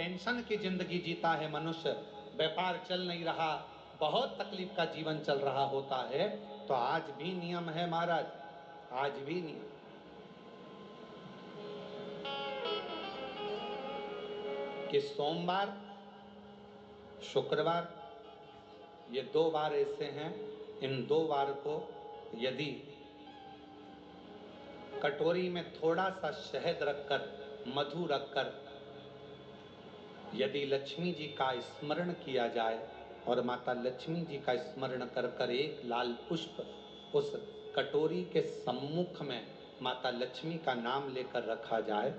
Tension की जिंदगी जीता है मनुष्य, व्यापार चल नहीं रहा, बहुत तकलीफ का जीवन चल रहा होता है, तो आज भी नियम है महाराज, आज भी नियम। कि सोमवार, शुक्रवार, ये 2 बार ऐसे हैं, इन 2 बार को यदि कटोरी में थोड़ा सा शहद रखकर, मधु रखकर यदि लक्ष्मी जी का स्मरण किया जाए और माता लक्ष्मी जी का स्मरण कर कर एक लाल पुष्प उस कटोरी के सम्मुख में माता लक्ष्मी का नाम लेकर रखा जाए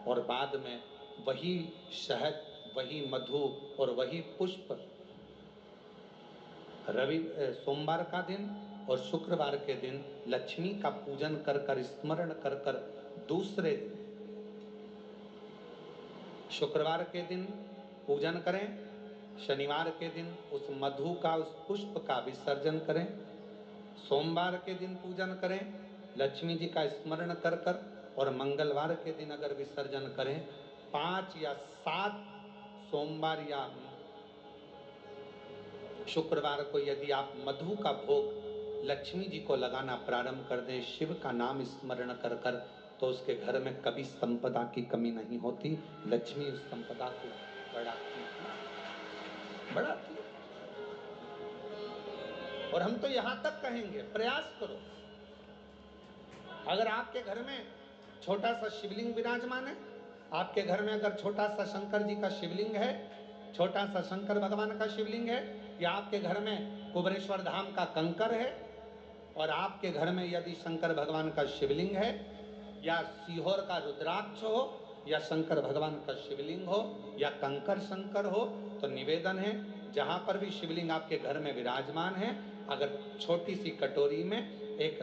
और बाद में वही शहद, वही मधु और वही पुष्प सोमवार का दिन और शुक्रवार के दिन लक्ष्मी का पूजन कर कर, स्मरण कर कर, दूसरे दिन शुक्रवार के दिन पूजन करें, शनिवार के दिन उस मधु का, उस पुष्प का विसर्जन करें, सोमवार के दिन पूजन करें लक्ष्मी जी का स्मरण कर कर, और मंगलवार के दिन अगर विसर्जन करें, 5 या 7 सोमवार या शुक्रवार को यदि आप मधु का भोग लक्ष्मी जी को लगाना प्रारंभ कर दें, शिव का नाम स्मरण कर कर, तो उसके घर में कभी संपदा की कमी नहीं होती। लक्ष्मी उस संपदा को बढ़ाती बढ़ाती। और हम तो यहां तक कहेंगे, प्रयास करो, अगर आपके घर में छोटा सा शिवलिंग विराजमान है, आपके घर में अगर छोटा सा शंकर जी का शिवलिंग है, छोटा सा शंकर भगवान का शिवलिंग है, या आपके घर में कुबेरेश्वर धाम का कंकर है, और आपके घर में यदि शंकर भगवान का शिवलिंग है, या सीहोर का रुद्राक्ष हो, या शंकर भगवान का शिवलिंग हो, या कंकर शंकर हो, तो निवेदन है जहां पर भी शिवलिंग आपके घर में विराजमान है, अगर छोटी सी कटोरी में एक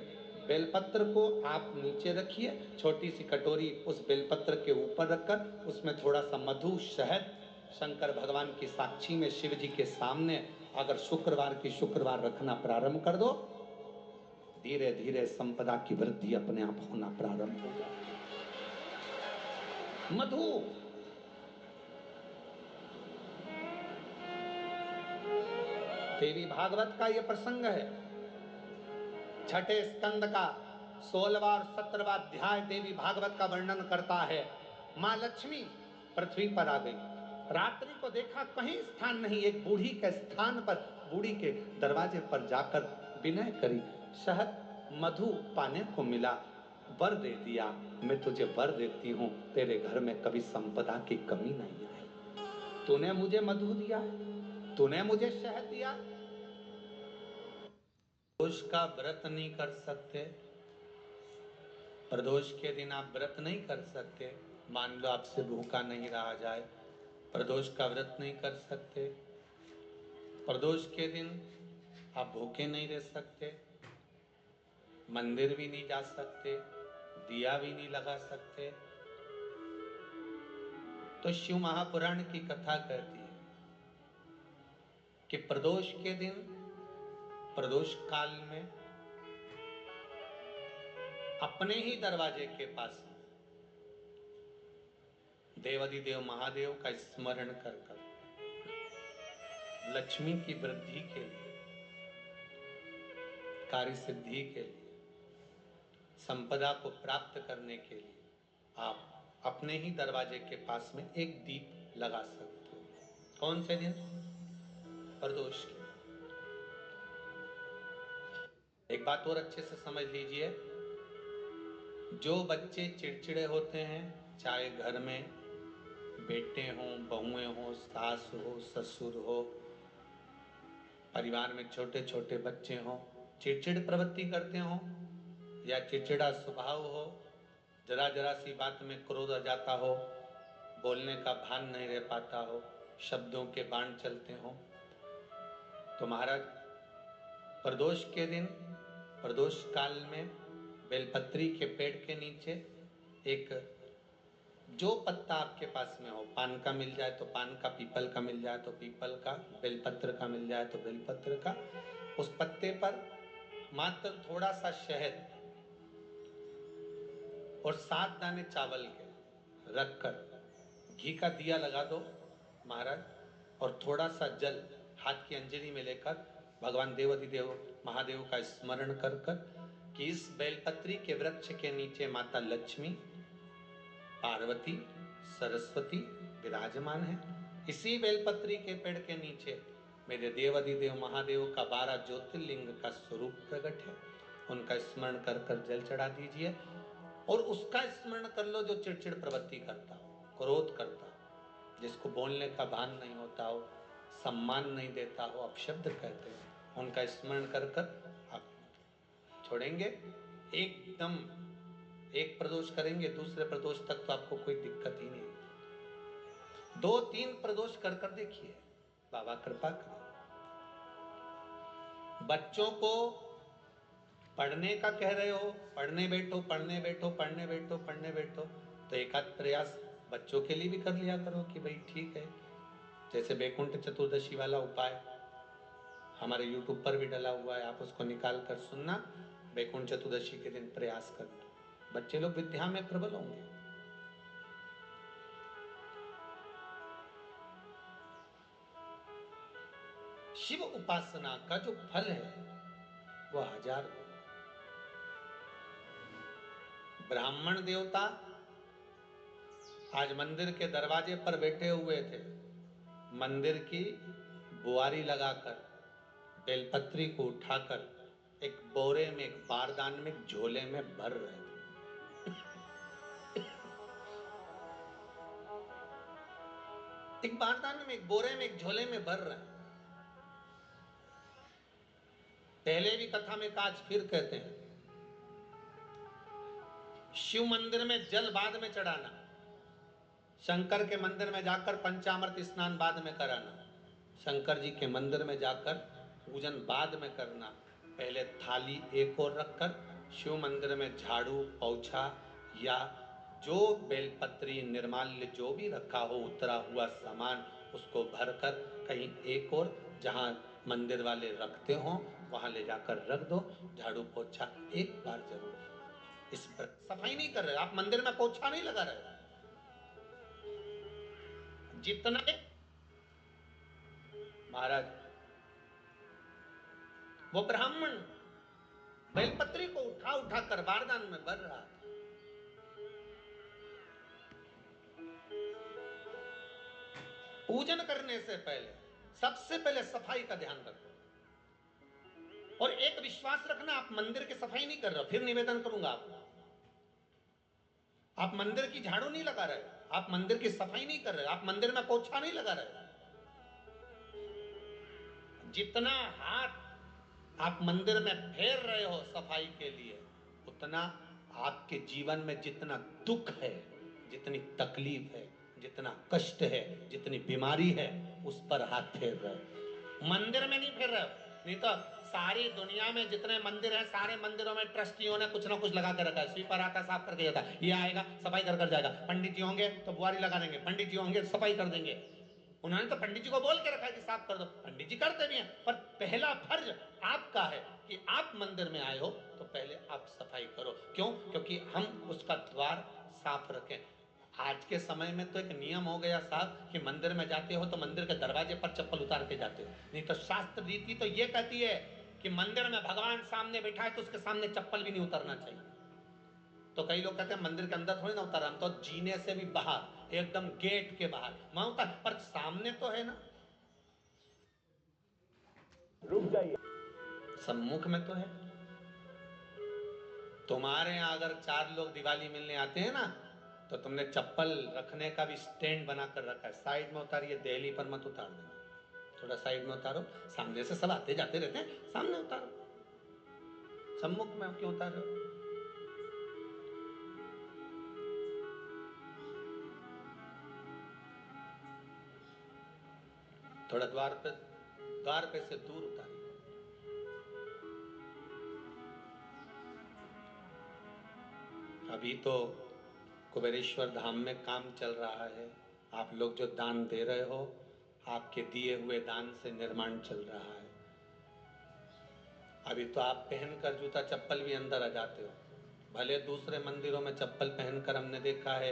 बेलपत्र को आप नीचे रखिए, छोटी सी कटोरी उस बेलपत्र के ऊपर रखकर उसमें थोड़ा सा मधु, शहद, शंकर भगवान की साक्षी में शिव जी के सामने अगर शुक्रवार की शुक्रवार रखना प्रारंभ कर दो, धीरे धीरे संपदा की वृद्धि अपने आप होना प्रारंभ हो जाती है। मधु देवी भागवत का यह प्रसंग है, छठे स्कंद का 16वां और 17वां अध्याय देवी भागवत का वर्णन करता है। मां लक्ष्मी पृथ्वी पर आ गई, रात्रि को देखा कहीं स्थान नहीं, एक बूढ़ी के स्थान पर, बूढ़ी के दरवाजे पर जाकर विनय करी, शहद मधु पाने को मिला, वर दे दिया, मैं तुझे वर देती हूं, तेरे घर में कभी संपदा की कमी नहीं आई। तूने मुझे मधु दिया, तूने मुझे शहद दिया। प्रदोष का व्रत नहीं कर सकते, प्रदोष के दिन आप व्रत नहीं कर सकते, मान लो आपसे भूखा नहीं रहा जाए, प्रदोष का व्रत नहीं कर सकते, प्रदोष के दिन आप भूखे नहीं रह सकते, मंदिर भी नहीं जा सकते, दिया भी नहीं लगा सकते, तो शिव महापुराण की कथा कहती है कि प्रदोष के दिन, प्रदोष काल में अपने ही दरवाजे के पास देवाधिदेव महादेव का स्मरण कर कर लक्ष्मी की वृद्धि के लिए, कार्य सिद्धि के लिए, संपदा को प्राप्त करने के लिए आप अपने ही दरवाजे के पास में एक दीप लगा सकते हो। कौन से दिन? प्रदोष के। एक बात और अच्छे से समझ लीजिए, जो बच्चे चिड़चिड़े होते हैं, चाहे घर में बेटे हों, बहुएं हों, सास हो, ससुर हो, परिवार में छोटे छोटे बच्चे हों, चिड़चिड़ प्रवृत्ति करते हों या चिड़चिड़ा स्वभाव हो, जरा जरा सी बात में क्रोध आ जाता हो, बोलने का भान नहीं रह पाता हो, शब्दों के बाण चलते हों, तो महाराज प्रदोष के दिन, प्रदोष काल में बेलपत्री के पेड़ के नीचे एक, जो पत्ता आपके पास में हो, पान का मिल जाए तो पान का, पीपल का मिल जाए तो पीपल का, बेलपत्र का मिल जाए तो बेलपत्र का, उस पत्ते पर मात्र थोड़ा सा शहद और 7 दाने चावल के रखकर घी का दिया लगा दो महाराज, और थोड़ा सा जल हाथ की अंजलि में लेकर भगवान देवाधिदेव महादेव का स्मरण कर कर कि इस बेलपत्री के वृक्ष के नीचे माता लक्ष्मी, पार्वती, सरस्वती विराजमान है। इसी बेलपत्री के पेड़ के नीचे मेरे देवाधिदेव महादेव का 12 ज्योतिर्लिंग का स्वरूप प्रकट है। उनका स्मरण कर कर जल चढ़ा दीजिए और उसका स्मरण कर लो जो चिड़चिड़ प्रवृत्ति करता हो, क्रोध करता हो, जिसको बोलने का भान नहीं होता हो, सम्मान नहीं देता हो, अपशब्द कहते हो, उनका स्मरण कर कर आप छोड़ेंगे। एकदम एक प्रदोष करेंगे, दूसरे प्रदोष तक तो आपको कोई दिक्कत ही नहीं। 2-3 प्रदोष कर कर देखिए, बाबा कृपा करें। बच्चों को पढ़ने का कह रहे हो, पढ़ने बैठो, पढ़ने बैठो, पढ़ने बैठो, पढ़ने बैठो, तो एक आध प्रयास बच्चों के लिए भी कर लिया करो कि भाई ठीक है। जैसे बैकुंठ चतुर्दशी वाला उपाय हमारे YouTube पर भी डला हुआ है, आप उसको निकाल कर सुनना। बैकुंठ चतुर्दशी के दिन प्रयास करना, बच्चे लोग विद्या में प्रबल होंगे। शिव उपासना का जो फल है वह 1000 ब्राह्मण देवता आज मंदिर के दरवाजे पर बैठे हुए थे, मंदिर की बुआरी लगाकर बेलपत्री को उठाकर एक बोरे में, एक बारदान में, एक झोले में भर रहे थे। एक बारदान में, एक बोरे में, एक झोले में भर रहे हैं। पहले भी कथा में आज फिर कहते हैं, शिव मंदिर में जल बाद में चढ़ाना, शंकर के मंदिर में जाकर पंचामृत स्नान बाद में कराना, शंकर जी के मंदिर में जाकर पूजन बाद में करना। पहले थाली एक और रखकर शिव मंदिर में झाड़ू, पोछा या जो बेलपत्री, निर्माल्य जो भी रखा हो, उतरा हुआ सामान, उसको भरकर कहीं एक और जहां मंदिर वाले रखते हो वहां ले जाकर रख दो। झाड़ू पोछा एक बार जरूर। इस पर सफाई नहीं कर रहे, आप मंदिर में पोछा नहीं लगा रहे। जितना महाराज, वो ब्राह्मण बेलपत्री को उठा उठा कर बारदान में भर रहा था। पूजन करने से पहले सबसे पहले सफाई का ध्यान रखो। और एक विश्वास रखना, आप मंदिर की सफाई नहीं कर रहे हो, फिर निवेदन करूंगा आपको, आप मंदिर की झाड़ू नहीं लगा रहे, आप मंदिर की सफाई नहीं कर रहे, आप मंदिर में पोछा नहीं लगा रहे। जितना हाथ आप मंदिर में फेर रहे हो सफाई के लिए, उतना आपके जीवन में जितना दुख है, जितनी तकलीफ है, जितना कष्ट है, जितनी बीमारी है, उस पर हाथ फेर रहे हो। मंदिर में नहीं फेर रहे हो। नहीं तो सारी दुनिया में जितने मंदिर हैं, सारे मंदिरों में ट्रस्टियों ने कुछ ना कुछ लगा के रखा है। स्वीपर आता है, साफ करके जाता है, ये आएगा सफाई कर कर जाएगा, पंडित जी होंगे तो बुआरी लगा देंगे, पंडित जी होंगे सफाई कर देंगे। उन्होंने तो पंडित जी को बोल के रखा है कि साफ कर दो, पंडित जी करते भी हैं, पर पहला फर्ज आपका है कि आप मंदिर में आए हो तो पहले आप सफाई करो। क्यों? क्योंकि हम उसका द्वार साफ रखें। आज के समय में तो एक नियम हो गया साहब कि मंदिर में जाते हो तो मंदिर के दरवाजे पर चप्पल उतार के जाते हो, नहीं तो शास्त्र रीति तो ये कहती है कि मंदिर में भगवान सामने बैठा है तो उसके सामने चप्पल भी नहीं उतारना चाहिए। तो कई लोग कहते हैं मंदिर के अंदर थोड़ी ना उतारा, हम तो जीने से भी बाहर, एकदम गेट के बाहर वहां उतार, पर सामने तो है ना, रुक जाइए, सम्मुख में तो है। तुम्हारे यहाँ अगर 4 लोग दिवाली मिलने आते हैं ना, तो तुमने चप्पल रखने का भी स्टैंड बनाकर रखा है, साइड में उतारिए, दहली पर मत उतार देना, थोड़ा साइड में उतारो। सामने से सब आते जाते रहते हैं, सामने उतारो, सम्मुख में क्यों उतार रहे हो? थोड़ा द्वार पे से दूर उतारिए। अभी तो कुबेरेश्वर धाम में काम चल रहा है, आप लोग जो दान दे रहे हो, आपके दिए हुए दान से निर्माण चल रहा है। अभी तो आप पहनकर जूता चप्पल भी अंदर आ जाते हो, भले दूसरे मंदिरों में चप्पल पहनकर हमने देखा है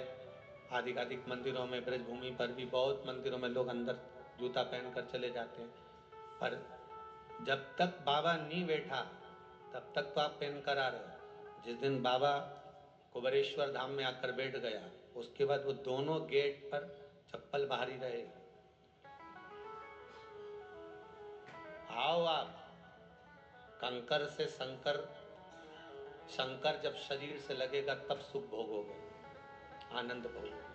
आधिकाधिक मंदिरों में, ब्रजभूमि पर भी बहुत मंदिरों में लोग अंदर जूता पहनकर चले जाते हैं, पर जब तक बाबा नहीं बैठा तब तक तो आप पहन कर आ रहे हो। जिस दिन बाबा कुबेरेश्वर धाम में आकर बैठ गया, उसके बाद वो दोनों गेट पर चप्पल बाहर ही रहेगी। आओ आप, कंकर से शंकर, शंकर जब शरीर से लगेगा तब सुख भोगोगे, आनंद भोगोगे,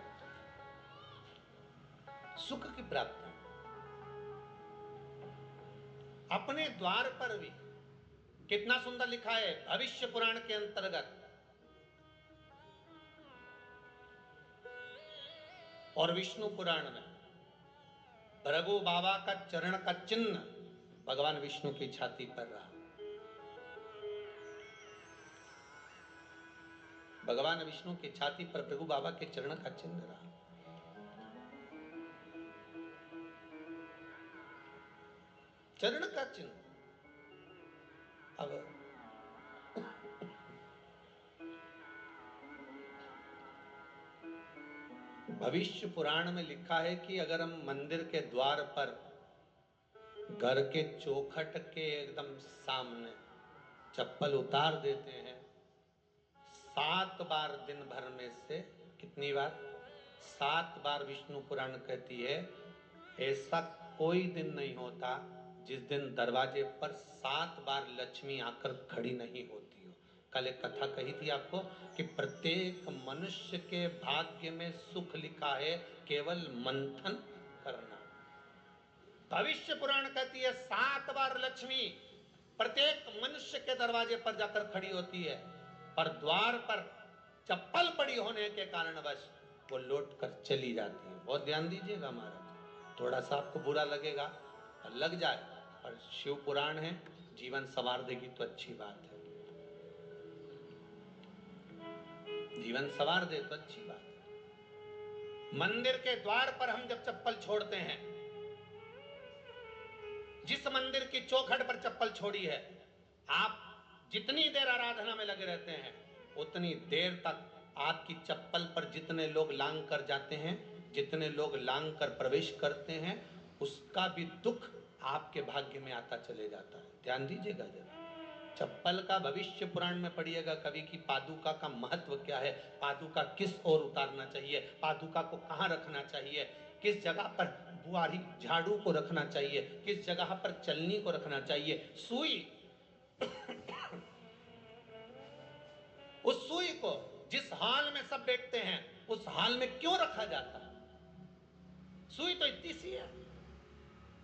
सुख की प्राप्ति। अपने द्वार पर भी कितना सुंदर लिखा है भविष्य पुराण के अंतर्गत, और विष्णु पुराण में भृगु बाबा का चरण का चिन्ह भगवान विष्णु की छाती पर रहा। भगवान विष्णु की छाती पर भृगु बाबा के चरण का चिन्ह रहा। चरण का चिन्ह। अब भविष्य पुराण में लिखा है कि अगर हम मंदिर के द्वार पर, घर के चौखट के एकदम सामने चप्पल उतार देते हैं, 7 बार दिन भर में से, कितनी बार? 7 बार विष्णु पुराण कहती है ऐसा कोई दिन नहीं होता जिस दिन दरवाजे पर 7 बार लक्ष्मी आकर खड़ी नहीं होती हो। कल एक कथा कही थी आपको कि प्रत्येक मनुष्य के भाग्य में सुख लिखा है, केवल मंथन करना। भविष्य पुराण कहती है 7 बार लक्ष्मी प्रत्येक मनुष्य के दरवाजे पर जाकर खड़ी होती है, पर द्वार पर चप्पल पड़ी होने के कारणवश वो लौट कर चली जाती है। बहुत ध्यान दीजिएगा महाराज, थोड़ा सा आपको बुरा लगेगा, लग जाए, पर शिव पुराण है, जीवन संवार देगी तो अच्छी बात है, जीवन संवार दे तो अच्छी बात है। मंदिर के द्वार पर हम जब चप्पल छोड़ते हैं, जिस मंदिर की चौखट पर चप्पल छोड़ी है, आप जितनी देर आराधना में लगे रहते हैं उतनी देर तक आपकी चप्पल पर जितने लोग लांग कर जाते हैं, जितने लोग लांग कर प्रवेश करते हैं, उसका भी दुख आपके भाग्य में आता चले जाता है। ध्यान दीजिएगा जरा, चप्पल का भविष्य पुराण में पढ़िएगा कभी कि पादुका का महत्व क्या है, पादुका किस ओर उतारना चाहिए, पादुका को कहाँ रखना चाहिए, किस जगह पर बुआरी झाड़ू को रखना चाहिए, किस जगह पर चलनी को रखना चाहिए, सुई उस सुई को जिस हाल में सब बैठते हैं उस हाल में क्यों रखा जाता है? सुई तो इतनी सी है,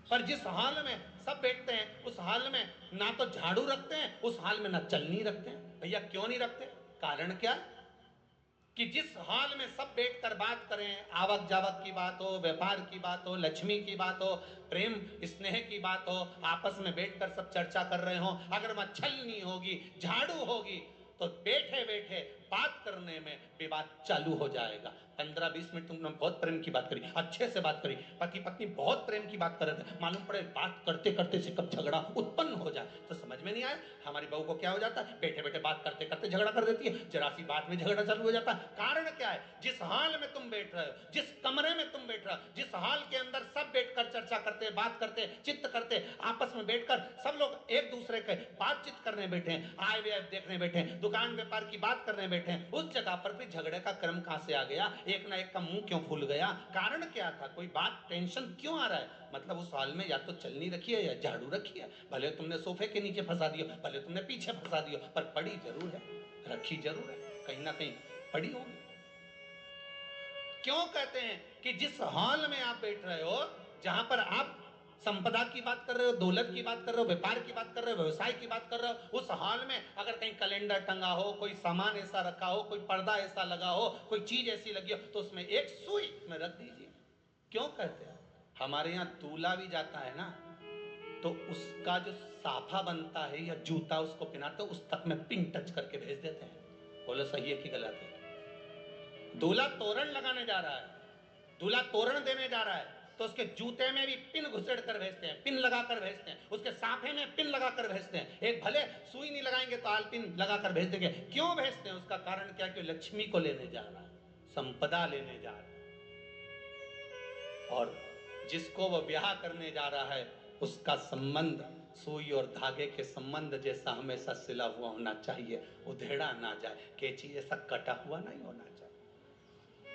पर जिस हाल में सब बैठते हैं उस हाल में ना तो झाड़ू रखते हैं, उस हाल में ना चलनी रखते हैं। भैया क्यों नहीं रखते? कारण क्या? कि जिस हाल में सब बैठकर बात करें, आवक जावक की बात हो, व्यापार की बात हो, लक्ष्मी की बात हो, प्रेम स्नेह की बात हो, आपस में बैठकर सब चर्चा कर रहे हो, अगर वह छलनी होगी, झाड़ू होगी, तो बैठे बैठे बात करने में विवाद चालू हो जाएगा। 15-20 मिनट तुमने बहुत प्रेम की बात करी, अच्छे से बात करी, पति पत्नी बहुत प्रेम की बात कर रहे थे, मालूम पड़े बात करते करते से कब झगड़ा उत्पन्न हो जाए तो समझ में नहीं आया। हमारी बहू को क्या हो जाता है, बैठे बैठे बात करते करते झगड़ा कर देती है, जरा सी बात में झगड़ा चालू हो जाता है। कारण क्या है? जिस हाल में तुम बैठ रहे हो, जिस कमरे में तुम बैठ रहे हो, जिस हाल के अंदर सब बैठकर चर्चा करते, बात करते, चित्त करते, आपस में बैठकर सब लोग एक दूसरे के बातचीत करने बैठे हैं, आय व्यय देखने बैठे हैं, दुकान व्यापार की बात करने बैठे हैं, उस जगह पर भी झगड़े का क्रम कहां से आ गया? एक ना एक का मुंह क्यों फूल गया? कारण क्या था? कोई बात टेंशन क्यों आ रहा है? मतलब उस हाल में या तो चलनी रखी है या झाड़ू रखी है, भले तुमने सोफे के नीचे फंसा दियो, भले तुमने पीछे फंसा दियो, पर पड़ी जरूर है, रखी जरूर है, कहीं ना कहीं पड़ी होगी। क्यों कहते हैं कि जिस हाल में आप बैठ रहे हो, जहां पर आप संपदा की बात कर रहे हो, दौलत की बात कर रहे हो, व्यापार की बात कर रहे हो, व्यवसाय की बात कर रहे हो, उस हाल में अगर कहीं कैलेंडर टंगा हो, कोई सामान ऐसा रखा हो, कोई पर्दा ऐसा लगा हो, कोई चीज ऐसी लगी हो, तो उसमें एक सुई में रख दीजिए। क्यों कहते हैं? हमारे यहाँ दूल्हा भी जाता है ना, तो उसका जो साफा बनता है या जूता उसको पहनाते, उस तक में पिन टच करके भेज देते हैं। बोलो सही है कि गलत है? दूल्हा तोरण लगाने जा रहा है, दूल्हा तोरण देने जा रहा है, तो उसके जूते में भी पिन घुसेड़ कर भेजते हैं, पिन लगाकर भेजते हैं, उसके साफे में पिन लगाकर भेजते हैं। एक भले सुई नहीं लगाएंगे तो आल पिन लगाकर भेज देंगे। क्यों भेजते हैं? उसका कारण क्या? कि लक्ष्मी को लेने जा रहा है, संपदा लेने जा रहा है, और जिसको वो ब्याह करने जा रहा है उसका संबंध सुई और धागे के संबंध जैसा हमेशा सिला हुआ होना चाहिए, उधेड़ा ना जाए, कैची जैसा कटा हुआ नहीं होना चाहिए।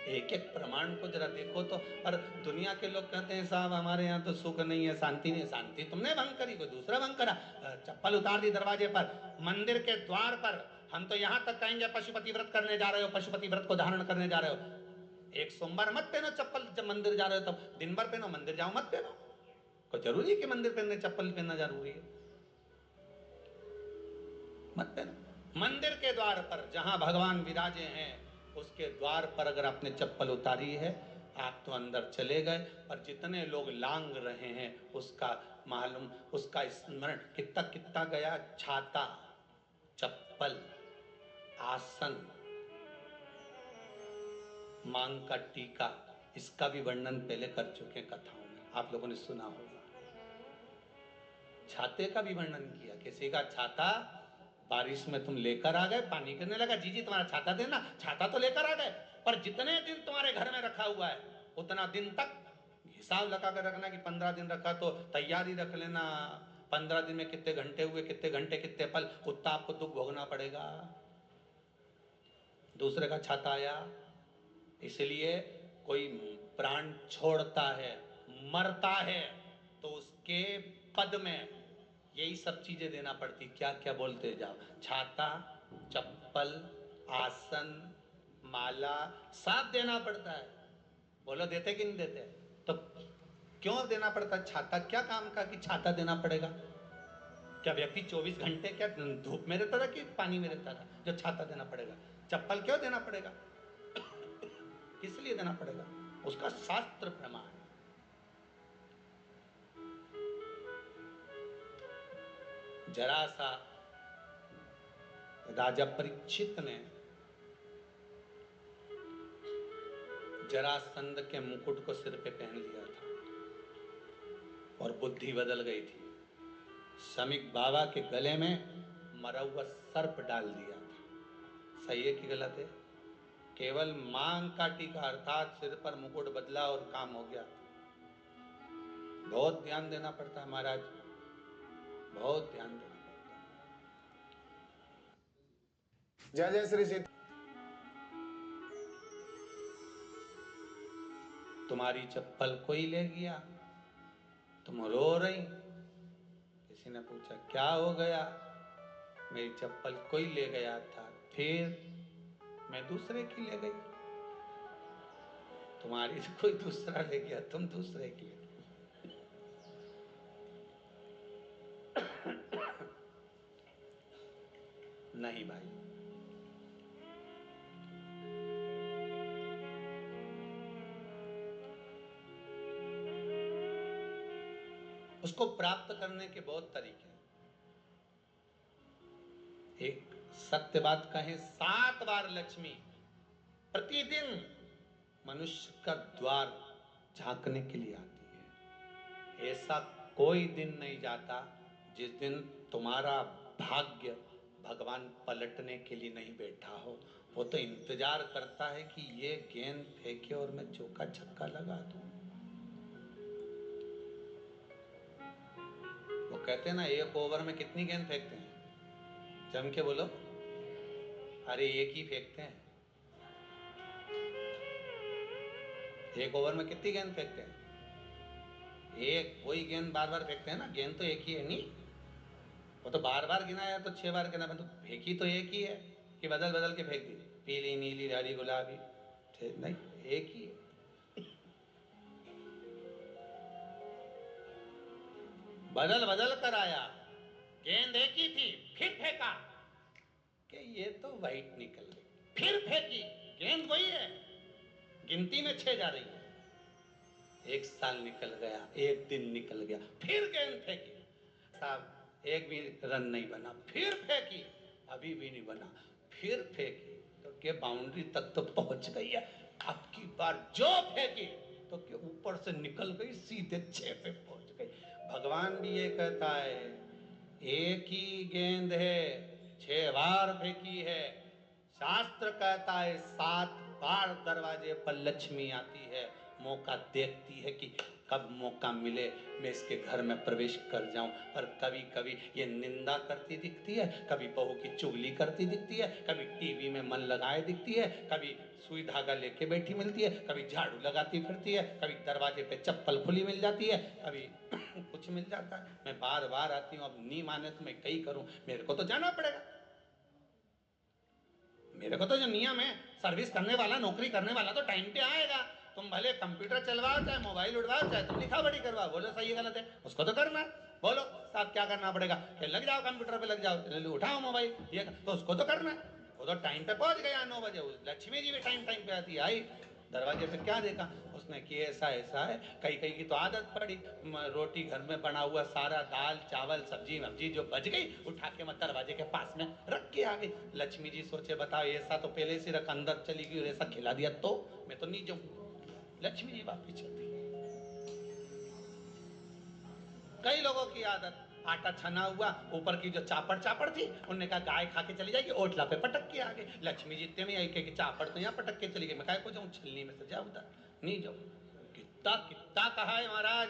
एक एक प्रमाण को जरा देखो तो। और दुनिया के लोग कहते हैं साहब हमारे यहाँ तो सुख नहीं है, शांति नहीं। शांति तुमने भंग करी, कोई दूसरा भंग करा। चप्पल उतार दी दरवाजे पर, मंदिर के द्वार पर। हम तो यहाँ तक कहेंगे पशुपति व्रत करने जा रहे हो, पशुपति व्रत को धारण करने जा रहे हो, एक सोमवार मत पहनो चप्पल। जब मंदिर जा रहे हो तब दिन भर पहनो, मंदिर जाओ मत पहनो। कोई जरूरी है कि मंदिर पहनने चप्पल पहनना जरूरी है? मत पहनो। मंदिर के द्वार पर जहां भगवान विराजे हैं उसके द्वार पर अगर आपने चप्पल उतारी है, आप तो अंदर चले गए। और जितने लोग लांग रहे हैं उसका मालूम, उसका स्मरण कितना कितना गया। छाता, चप्पल, आसन, मांग का टीका, इसका भी वर्णन पहले कर चुके कथाओं में, आप लोगों ने सुना होगा। छाते का भी वर्णन किया, किसी का छाता बारिश में तुम लेकर आ गए, पानी गिरने लगा, जी जी तुम्हारा छाता देना, छाता तो लेकर आ गए, पर जितने दिन तुम्हारे घर में रखा हुआ है उतना दिन तक हिसाब लगा कर रखना कि 15 दिन रखा तो तैयारी रख लेना। 15 दिन में कितने घंटे हुए, कितने घंटे कितने पल, उतना आपको दुख भोगना पड़ेगा। दूसरे का छाता आया, इसलिए कोई प्राण छोड़ता है, मरता है, तो उसके पद में यही सब चीजें देना पड़ती। क्या क्या बोलते जाओ, छाता, चप्पल, आसन, माला, सब देना पड़ता है। बोलो देते कि नहीं देते? तो क्यों देना पड़ता है? छाता क्या काम का कि छाता देना पड़ेगा? क्या व्यक्ति 24 घंटे क्या धूप में रहता था कि पानी में रहता था जो छाता देना पड़ेगा? चप्पल क्यों देना पड़ेगा? किस लिए देना पड़ेगा? उसका शास्त्र प्रमाण है। जरा सा राजा परीक्षित ने जरासंध के मुकुट को सिर पे पहन लिया था और बुद्धि बदल गई थी। समीक बाबा के गले में मरा हुआ सर्प डाल दिया था। सही है कि गलत है? केवल मांग का टीका अर्थात सिर पर मुकुट बदला और काम हो गया। बहुत ध्यान देना पड़ता है महाराज, बहुत ध्यान देना पड़ता है। जय जय श्री सीता। तुम्हारी चप्पल कोई ले गया, तुम रो रही। किसी ने पूछा क्या हो गया? मेरी चप्पल कोई ले गया था, फिर मैं दूसरे की ले गई। तुम्हारी से कोई दूसरा ले गया, तुम दूसरे की ले गई। नहीं भाई, उसको प्राप्त करने के बहुत तरीके हैं। एक सत्य बात कहें, 7 बार लक्ष्मी प्रतिदिन मनुष्य का द्वार झांकने के लिए आती है। ऐसा कोई दिन नहीं जाता जिस दिन तुम्हारा भाग्य भगवान पलटने के लिए नहीं बैठा हो। वो तो इंतजार करता है कि ये गेंद फेंके और मैं चौका छक्का लगा दूं। वो कहते हैं ना, एक ओवर में कितनी गेंद फेंकते हैं? जम के बोलो। अरे एक ही फेंकते हैं। एक ओवर में कितनी गेंद फेंकते हैं? एक। वही गेंद बार बार फेंकते हैं ना, गेंद तो एक ही है नहीं। वो तो बार बार गिनाया तो 6 बार गिना, तो फेंकी तो एक ही है कि बदल बदल के फेंक दी, पीली नीली हरी गुलाबी? नहीं, एक ही है। बदल बदल कर आया, गेंद एक ही थी, फिर फेंका कि ये तो वाइट निकल गई, फिर फेंकी, गेंद वही है, गिनती में 6 जा रही है। 1 साल निकल गया, 1 दिन निकल गया, फिर गेंद फेंकी, साहब एक भी रन नहीं बना, फिर फेंकी, अभी भी नहीं बना, फिर फेंकी तो के बाउंड्री तक तो पहुंच गई है। अब की बार जो फेंकी तो के ऊपर से निकल गई, सीधे 6 पे पहुंच गई। भगवान भी ये कहता है, एक ही गेंद है, 6 बार फेंकी है। शास्त्र कहता है 7 बार दरवाजे पर लक्ष्मी आती है, मौका देखती है कि कब मौका मिले मैं इसके घर में प्रवेश कर जाऊं। पर कभी कभी ये निंदा करती दिखती है, कभी बहू की चुगली करती दिखती है, कभी टीवी में मन लगाए दिखती है, कभी सुई धागा लेके बैठी मिलती है, कभी झाड़ू लगाती फिरती है, कभी दरवाजे पे चप्पल खुली मिल जाती है, कभी कुछ मिल जाता है। मैं बार बार आती हूँ, अब नहीं माने तो मैं कई करूं, मेरे को तो जाना पड़ेगा। मेरे को तो जो नियम है, सर्विस करने वाला, नौकरी करने वाला तो टाइम पे आएगा। तुम भले कंप्यूटर चलवाओ, चाहे मोबाइल उड़वाओ, चाहे तुम लिखा पढ़ी करवाओ, बोलो सही है गलत है, उसको तो करना है। बोलो साहब क्या करना पड़ेगा, कि लग जाओ कंप्यूटर पे, लग जाओ, उठाओ मोबाइल, ये तो उसको तो करना है। वो तो टाइम पे पहुंच गया 9 बजे, लक्ष्मी जी भी टाइम टाइम पे आती है, आई दरवाजे पे क्या देखा उसने कि ऐसा ऐसा है। कई कई की तो आदत पड़ी, रोटी घर में बना हुआ सारा दाल चावल सब्जी वब्जी जो बच गई उठा के मैं दरवाजे के पास में रख के आ गई। लक्ष्मी जी सोचे बताओ ऐसा तो पहले से रख, अंदर चली गई और ऐसा खिला दिया तो मैं तो नहीं जाऊं। लक्ष्मी जी वापिस चलती। कई लोगों की आदत, आटा छना हुआ, ऊपर की जो चापड़ चापड़ थी उन्होंने कहा गाय खा के चली जाएगी, ओटला पे पटक के आ गए। लक्ष्मी जी इतने में आई कि चापड़ तो यहाँ पटक के चली गई, मैं काय को जाऊं, छलनी में से जाओ उधर, नहीं जाओ। कितना कितना कहा है महाराज,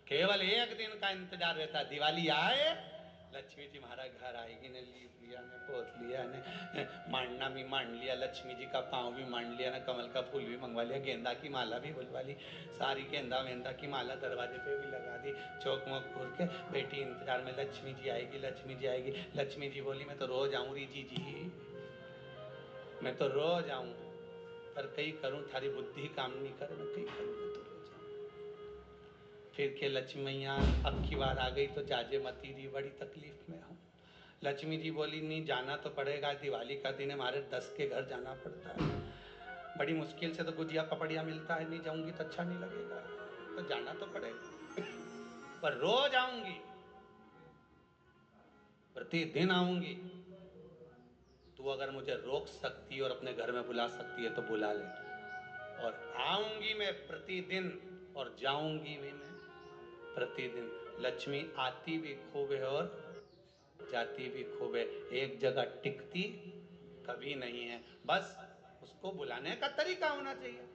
केवल एक दिन का इंतजार रहता है, दिवाली आए लक्ष्मी जी महाराज घर आएगी ने, लीप लिया ने, पोत लिया ने, मांडना भी मांड लिया, लक्ष्मी जी का पाँव भी मांड लिया ना, कमल का फूल भी मंगवा लिया, गेंदा की माला भी बुलवा ली, सारी गेंदा वेंदा की माला दरवाजे पे भी लगा दी, चौक मोक घूर के बेटी इंतजार में, लक्ष्मी जी आएगी लक्ष्मी जी आएगी। लक्ष्मी जी बोली मैं तो रोज आऊँ री जी, मैं तो रोज आऊँ, पर कई करूँ थारी बुद्धि काम नहीं करे, मैं कई करूँ, मैं तो रोज आऊँ। फिर के लक्ष्मी मैया अब की बार आ गई तो जाजे मती दी, बड़ी तकलीफ में हूँ। लक्ष्मी जी बोली नहीं जाना तो पड़ेगा, दिवाली का दिन है, हमारे 10 के घर जाना पड़ता है, बड़ी मुश्किल से तो गुजिया पपड़िया मिलता है, नहीं जाऊंगी तो अच्छा नहीं लगेगा, तो जाना तो पड़ेगा। पर रोज आऊंगी, प्रतिदिन आऊंगी, तू अगर मुझे रोक सकती है और अपने घर में बुला सकती है तो बुला ले, और आऊंगी मैं प्रतिदिन और जाऊंगी भी मैं प्रतिदिन। लक्ष्मी आती भी खूब है और जाती भी खूब है, एक जगह टिकती कभी नहीं है, बस उसको बुलाने का तरीका होना चाहिए।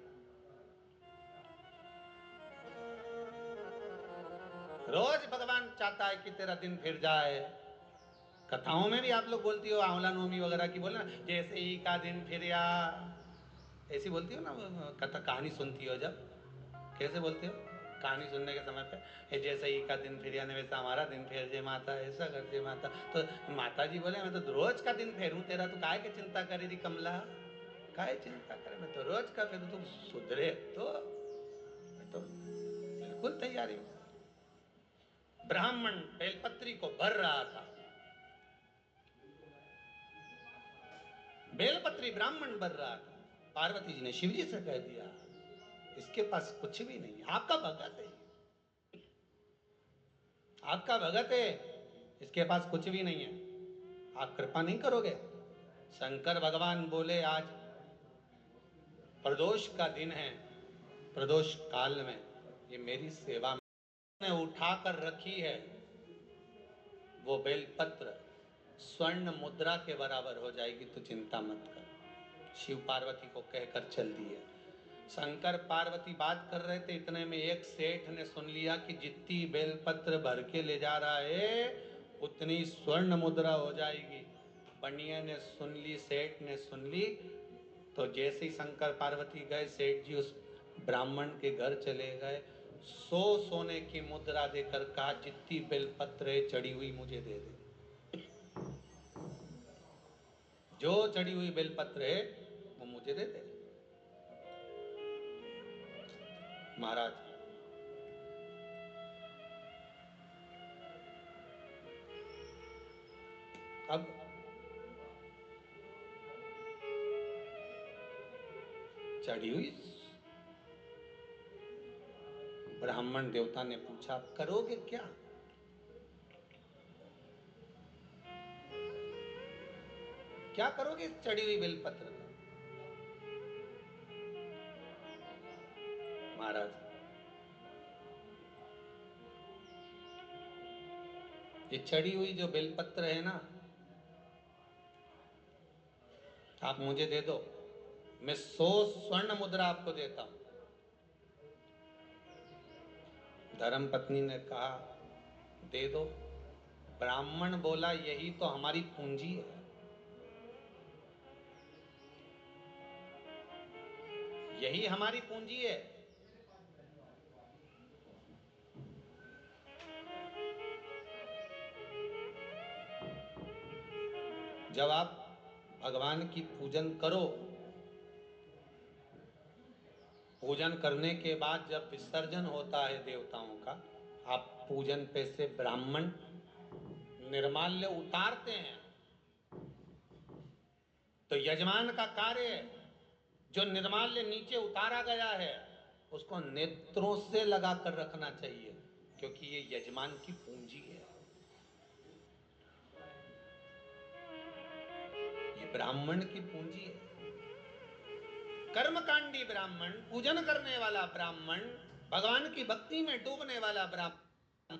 रोज भगवान चाहता है कि तेरा दिन फिर जाए। कथाओं में भी आप लोग बोलती हो, आंवला नवमी वगैरह की बोले ना, जैसे ही का दिन फिर या, ऐसी बोलती हो ना, कथा कहानी सुनती हो जब, कैसे बोलती हो कहानी सुनने के समय पे, "ए, जैसे ही का दिन फिर यानी वैसा हमारा दिन फेर जे माता, ऐसा कर जे माता"। तो माता जी बोले मैं तो रोज का दिन फेरूं तेरा, तू काहे की चिंता करे री कमला, काहे चिंता करे, मैं तो रोज का फेरू, तू सुधरे तो मैं तो बिल्कुल तैयारी में। ब्राह्मण बेलपत्री को भर रहा था, बेलपत्री ब्राह्मण भर रहा था, पार्वती जी ने शिव जी से कह दिया इसके पास कुछ भी नहीं, आपका भगत है, आपका भगत है, इसके पास कुछ भी नहीं है, आप कृपा नहीं करोगे। शंकर भगवान बोले आज प्रदोष का दिन है, प्रदोष काल में ये मेरी सेवा में उठा कर रखी है, वो बेलपत्र स्वर्ण मुद्रा के बराबर हो जाएगी, तो चिंता मत कर। शिव पार्वती को कहकर चल दिए। शंकर पार्वती बात कर रहे थे, इतने में एक सेठ ने सुन लिया कि जितनी बेलपत्र भर के ले जा रहा है उतनी स्वर्ण मुद्रा हो जाएगी। बनिया ने सुन ली, सेठ ने सुन ली, तो जैसे ही शंकर पार्वती गए, सेठ जी उस ब्राह्मण के घर चले गए, 100 सोने की मुद्रा देकर कहा जितनी बेलपत्र है चढ़ी हुई मुझे दे दे, जो चढ़ी हुई बेलपत्र है वो मुझे दे दे। महाराज अब चढ़ी हुई, ब्राह्मण देवता ने पूछा करोगे क्या, क्या करोगे चढ़ी हुई बेलपत्र का। महाराज ये चढ़ी हुई जो बेलपत्र है ना, आप मुझे दे दो, मैं 100 स्वर्ण मुद्रा आपको देता हूं। धर्मपत्नी ने कहा दे दो। ब्राह्मण बोला यही तो हमारी पूंजी है, यही हमारी पूंजी है। जब आप भगवान की पूजन करो, पूजन करने के बाद जब विसर्जन होता है देवताओं का, आप पूजन पे से ब्राह्मण निर्माल्य उतारते हैं, तो यजमान का कार्य है जो निर्माल्य नीचे उतारा गया है उसको नेत्रों से लगा कर रखना चाहिए, क्योंकि ये यजमान की पूंजी है। ये ब्राह्मण की पूंजी है। कर्मकांडी ब्राह्मण, पूजन करने वाला ब्राह्मण, भगवान की भक्ति में डूबने वाला ब्राह्मण,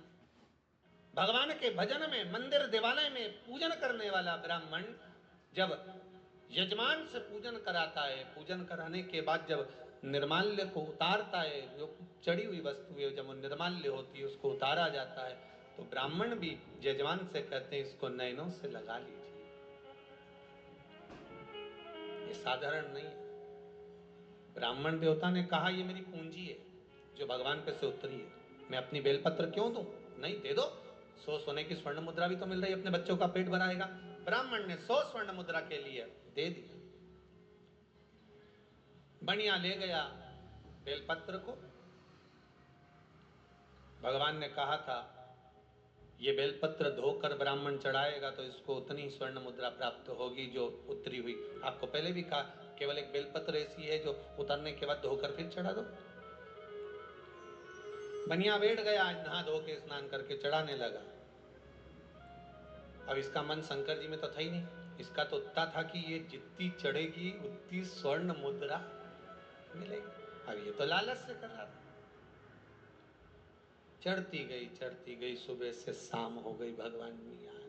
भगवान के भजन में, मंदिर देवालय में पूजन करने वाला ब्राह्मण जब यजमान से पूजन कराता है, पूजन कराने के बाद जब निर्माल्य को उतारता है, जो चढ़ी हुई वस्तु है जब निर्माल्य होती है उसको उतारा जाता है, तो ब्राह्मण भी यजमान से कहते हैं इसको नयनों से लगा लीजिए। ये साधारण नहीं है। ब्राह्मण देवता ने कहा ये मेरी पूंजी है जो भगवान पे से उतरी है, मैं अपनी बेलपत्र क्यों दूं? नहीं, दे दो। 100 सोने की स्वर्ण मुद्रा भी तो मिल रही है, अपने बच्चों का पेट भराएगा। ब्राह्मण ने 100 स्वर्ण मुद्रा के लिए दे दिया। बढ़िया ले गया बेलपत्र को। भगवान ने कहा था ये बेलपत्र धोकर ब्राह्मण चढ़ाएगा तो इसको उतनी स्वर्ण मुद्रा प्राप्त होगी जो उतरी हुई। आपको पहले भी कहा केवल एक बेलपत्र ऐसी है जो उतरने के बाद धोकर फिर चढ़ा दो। बनिया बैठ गया, आज नहा धो के स्नान करके चढ़ाने लगा। अब इसका मन शंकर जी में तो था ही नहीं, इसका तो उतना था कि ये जितनी चढ़ेगी उतनी स्वर्ण मुद्रा मिलेगी। अब ये तो लालच से कर रहा था। चढ़ती गई, सुबह से शाम हो गई, भगवान नहीं आया।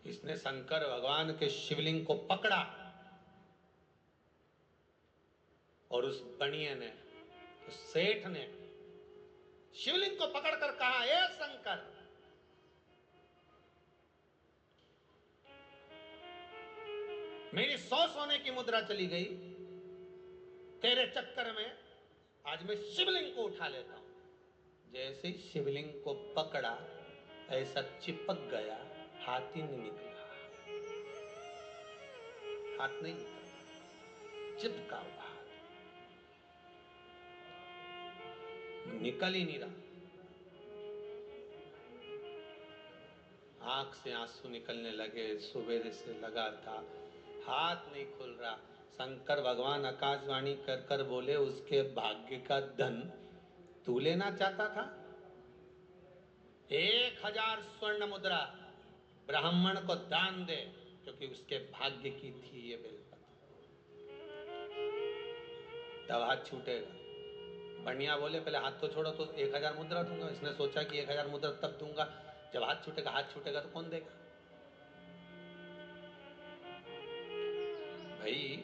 इसने शंकर भगवान के शिवलिंग को पकड़ा और उस बनिए ने, उस सेठ ने शिवलिंग को पकड़कर कहा, ए शंकर, मेरी 100 सोने की मुद्रा चली गई, तेरे चक्कर में आज मैं शिवलिंग को उठा लेता हूं। जैसे ही शिवलिंग को पकड़ा ऐसा चिपक गया, हाथ ही नहीं निकला, हाथ नहीं निकला, चिपका हुआ, निकल ही नहीं रहा। आंख से आंसू निकलने लगे, सुबह से लगा था, हाथ नहीं खुल रहा। शंकर भगवान आकाशवाणी कर कर बोले, उसके भाग्य का धन तू लेना चाहता था? 1000 स्वर्ण मुद्रा ब्राह्मण को दान दे, क्योंकि उसके भाग्य की थी ये बेलपत्र। तब हाथ छूटेगा। बनिया बोले पहले हाथ तो छोड़ो, तो 1000 मुद्रा दूंगा। इसने सोचा कि 1000 मुद्रा तब दूंगा जब हाथ छूटेगा। हाथ छूटेगा तो कौन देगा? भाई,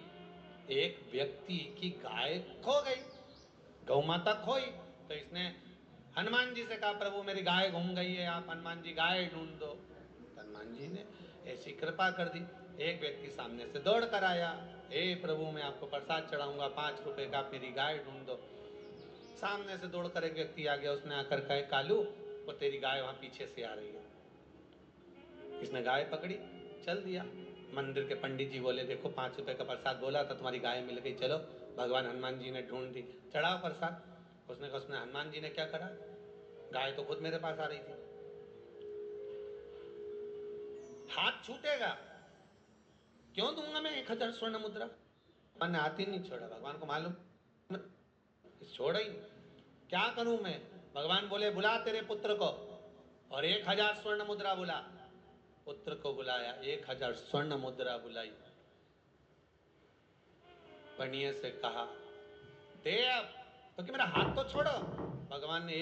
एक व्यक्ति की गाय खो गई, गौ माता खोई, तो इसने हनुमान जी से कहा प्रभु मेरी गाय घूम गई है, आप हनुमान जी गाय ढूंढ दो। हनुमान जी ने ऐसी कृपा कर दी। एक व्यक्ति सामने से दौड़ कर आया, हे प्रभु मैं आपको प्रसाद चढ़ाऊंगा, 5 रुपए का, आप मेरी गाय ढूंढ दो। सामने से दौड़कर एक व्यक्ति आ गया, उसने आकर कहा कालू वो तेरी गाय वहां पीछे से आ रही है। इसने गाय पकड़ी, चल दिया। मंदिर के पंडित जी बोले देखो 5 रुपए का प्रसाद बोला था, तुम्हारी गाय मिल गई, चलो। भगवान हनुमान जी ने ढूंढ दी, चढ़ाओ प्रसाद। उसने कहा उसने हनुमान जी ने क्या करा, गाय तो खुद मेरे पास आ रही थी। हाथ छूटेगा, क्यों दूंगा मैं 1000 स्वर्ण मुद्रा? भगवान ने हाथ ही नहीं छोड़ा, भगवान को मालूम छोड़ा ही नहीं। क्या करूं मैं? भगवान बोले बुला तेरे पुत्र को, और 1000 स्वर्ण मुद्रा बुला। पुत्र को बुलाया, 1000 स्वर्ण मुद्रा बुलाई। बनिए से कहा दे अब, तो कि मेरा हाथ तो छोड़ो। भगवान ने